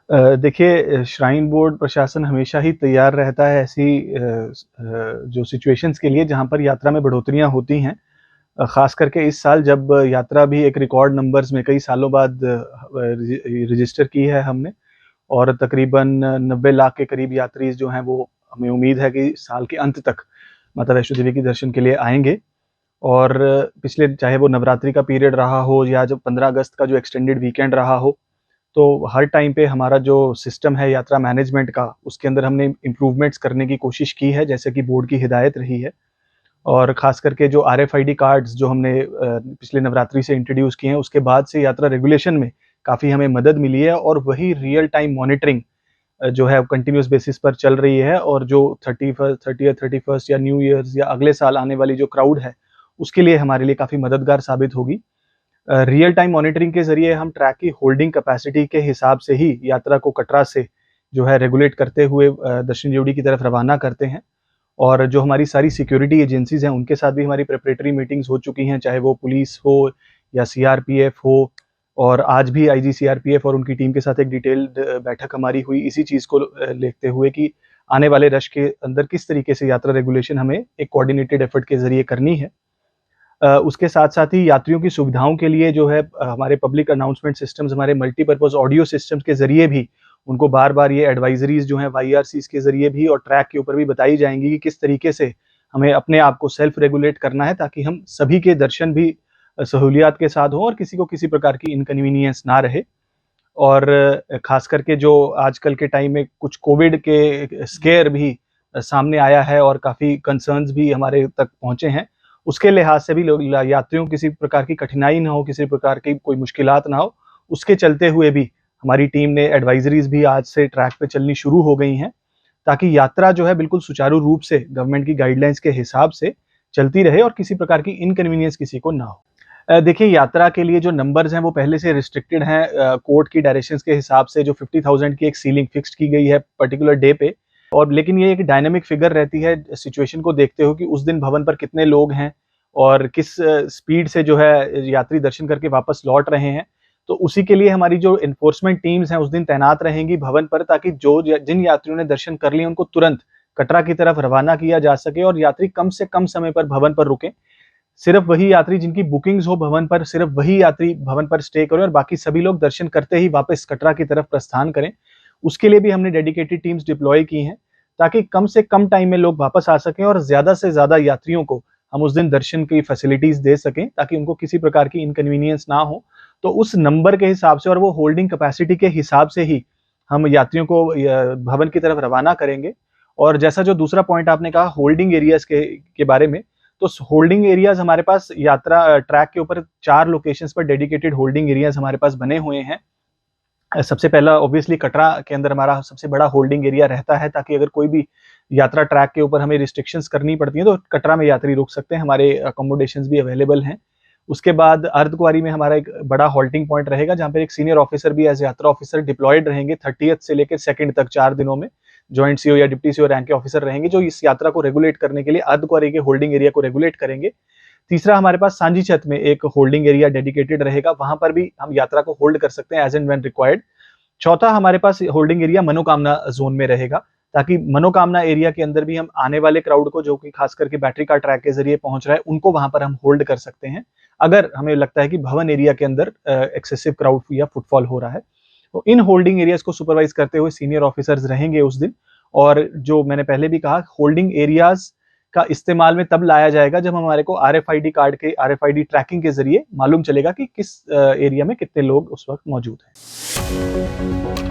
देखिए, shrine board प्रशासन हमेशा ही तैयार रहता है ऐसी जो सिचुएशंस के लिए जहाँ पर यात्रा में बढ़ोतरियाँ होती हैं। ख़ास करके इस साल जब यात्रा भी एक रिकॉर्ड नंबर्स में कई सालों बाद रजिस्टर की है हमने और तकरीबन 90 लाख के करीब यात्री जो हैं वो हमें उम्मीद है कि साल के अंत तक माता वैष्णो देवी के दर्शन के लिए आएँगे। और पिछले चाहे वो नवरात्रि का पीरियड रहा हो या जब 15 अगस्त का जो एक्सटेंडेड वीकेंड रहा हो, तो हर टाइम पे हमारा जो सिस्टम है यात्रा मैनेजमेंट का, उसके अंदर हमने इम्प्रूवमेंट्स करने की कोशिश की है, जैसे कि बोर्ड की हिदायत रही है। और ख़ास करके जो आरएफआईडी कार्ड्स जो हमने पिछले नवरात्रि से इंट्रोड्यूस किए हैं, उसके बाद से यात्रा रेगुलेशन में काफ़ी हमें मदद मिली है और वही रियल टाइम मॉनिटरिंग जो है कंटीन्यूअस बेसिस पर चल रही है और जो 30th 31st या न्यू ईयर्स या अगले साल आने वाली जो क्राउड है, उसके लिए हमारे लिए काफ़ी मददगार साबित होगी। रियल टाइम मॉनिटरिंग के ज़रिए हम ट्रैक की होल्डिंग कैपेसिटी के हिसाब से ही यात्रा को कटरा से जो है रेगुलेट करते हुए दक्षिण ड्योढ़ी की तरफ रवाना करते हैं। और जो हमारी सारी सिक्योरिटी एजेंसीज़ हैं, उनके साथ भी हमारी प्रिपरेटरी मीटिंग्स हो चुकी हैं, चाहे वो पुलिस हो या सीआरपीएफ हो। और आज भी आईजी सीआरपीएफ और उनकी टीम के साथ एक डिटेल्ड बैठक हमारी हुई इसी चीज़ को देखते हुए कि आने वाले रश के अंदर किस तरीके से यात्रा रेगुलेशन हमें एक कोऑर्डिनेटेड एफर्ट के ज़रिए करनी है। उसके साथ-साथ ही यात्रियों की सुविधाओं के लिए जो है हमारे पब्लिक अनाउंसमेंट सिस्टम्स, हमारे मल्टीपर्पज़ ऑडियो सिस्टम्स के ज़रिए भी उनको बार-बार ये एडवाइज़रीज़ जो हैं वाईआरसीज़ के ज़रिए भी और ट्रैक के ऊपर भी बताई जाएँगी कि किस तरीके से हमें अपने आप को सेल्फ रेगुलेट करना है ताकि हम सभी के दर्शन भी सहूलियात के साथ हों और किसी को किसी प्रकार की इनकन्वीनियंस ना रहे। और ख़ास करके जो आजकल के टाइम में कुछ कोविड के स्केयर भी सामने आया है और काफ़ी कंसर्न्स भी हमारे तक पहुँचे हैं। उसके लिहाज से भी लोग यात्रियों को किसी प्रकार की कठिनाई ना हो, किसी प्रकार की कोई मुश्किलात ना हो, उसके चलते हुए भी हमारी टीम ने एडवाइज़रीज़ भी आज से ट्रैक पे चलनी शुरू हो गई हैं, ताकि यात्रा जो है बिल्कुल सुचारू रूप से गवर्नमेंट की गाइडलाइंस के हिसाब से चलती रहे और किसी प्रकार की इनकन्वीनियंस किसी को ना हो। देखिए, यात्रा के लिए जो नंबर्स हैं वो पहले से रिस्ट्रिक्टेड हैं। कोर्ट की डायरेक्शंस के हिसाब से जो 50,000 की एक सीलिंग फिक्स्ड की गई है पर्टिकुलर डे पे। और लेकिन ये एक डायनामिक फिगर रहती है सिचुएशन को देखते हुए कि उस दिन भवन पर कितने लोग हैं और किस स्पीड से जो है यात्री दर्शन करके वापस लौट रहे हैं। तो उसी के लिए हमारी जो एनफोर्समेंट टीम्स हैं उस दिन तैनात रहेंगी भवन पर, ताकि जिन यात्रियों ने दर्शन कर लिए उनको तुरंत कटरा की तरफ रवाना किया जा सके और यात्री कम से कम समय पर भवन पर रुकें। सिर्फ वही यात्री जिनकी बुकिंग्स हो भवन पर, सिर्फ वही यात्री भवन पर स्टे करें और बाकी सभी लोग दर्शन करते ही वापस कटरा की तरफ प्रस्थान करें। उसके लिए भी हमने डेडिकेटेड टीम्स डिप्लॉय की हैं, ताकि कम से कम टाइम में लोग वापस आ सकें और ज़्यादा से ज़्यादा यात्रियों को हम उस दिन दर्शन की फैसिलिटीज़ दे सकें, ताकि उनको किसी प्रकार की इनकन्वीनियंस ना हो। तो उस नंबर के हिसाब से और वो होल्डिंग कैपेसिटी के हिसाब से ही हम यात्रियों को भवन की तरफ रवाना करेंगे। और जैसा जो दूसरा पॉइंट आपने कहा होल्डिंग एरियाज़ के बारे में, तो होल्डिंग एरियाज़ हमारे पास यात्रा ट्रैक के ऊपर 4 लोकेशंस पर डेडिकेटेड होल्डिंग एरियाज़ हमारे पास बने हुए हैं। सबसे पहला ऑब्वियसली कटरा के अंदर हमारा सबसे बड़ा होल्डिंग एरिया रहता है, ताकि अगर कोई भी यात्रा ट्रैक के ऊपर हमें रिस्ट्रिक्शंस करनी पड़ती हैं तो कटरा में यात्री रुक सकते हैं, हमारे अकोमोडेशंस भी अवेलेबल हैं। उसके बाद अर्धकुंवारी में हमारा एक बड़ा हॉल्टिंग पॉइंट रहेगा, जहाँ पर एक सीनियर ऑफिसर भी एज़ यात्रा ऑफिसर डिप्लॉयड रहेंगे 30th से लेकर 2nd तक 4 दिनों में। जॉइंट सीओ या डिप्टी सीओ रैंक के ऑफिसर रहेंगे, जो इस यात्रा को रेगुलेट करने के लिए अर्धकुंवारी के होल्डिंग एरिया को रेगुलेट करेंगे। तीसरा, हमारे पास सांझी छत में एक होल्डिंग एरिया डेडिकेटेड रहेगा, वहाँ पर भी हम यात्रा को होल्ड कर सकते हैं एज़ एंड व्हेन रिक्वायर्ड। चौथा, हमारे पास होल्डिंग एरिया मनोकामना ज़ोन में रहेगा, ताकि मनोकामना एरिया के अंदर भी हम आने वाले क्राउड को, जो कि खास करके बैटरी कार ट्रैक के ज़रिए पहुँच रहा है, उनको वहाँ पर हम होल्ड कर सकते हैं, अगर हमें लगता है कि भवन एरिया के अंदर एक्सेसिव क्राउड या फुटफॉल हो रहा है। तो इन होल्डिंग एरियाज़ को सुपरवाइज़ करते हुए सीनियर ऑफिसर्स रहेंगे उस दिन। और जो मैंने पहले भी कहा, होल्डिंग एरियाज़ का इस्तेमाल में तब लाया जाएगा जब हमारे को आरएफआईडी कार्ड के आरएफआईडी ट्रैकिंग के ज़रिए मालूम चलेगा कि किस एरिया में कितने लोग उस वक़्त मौजूद हैं।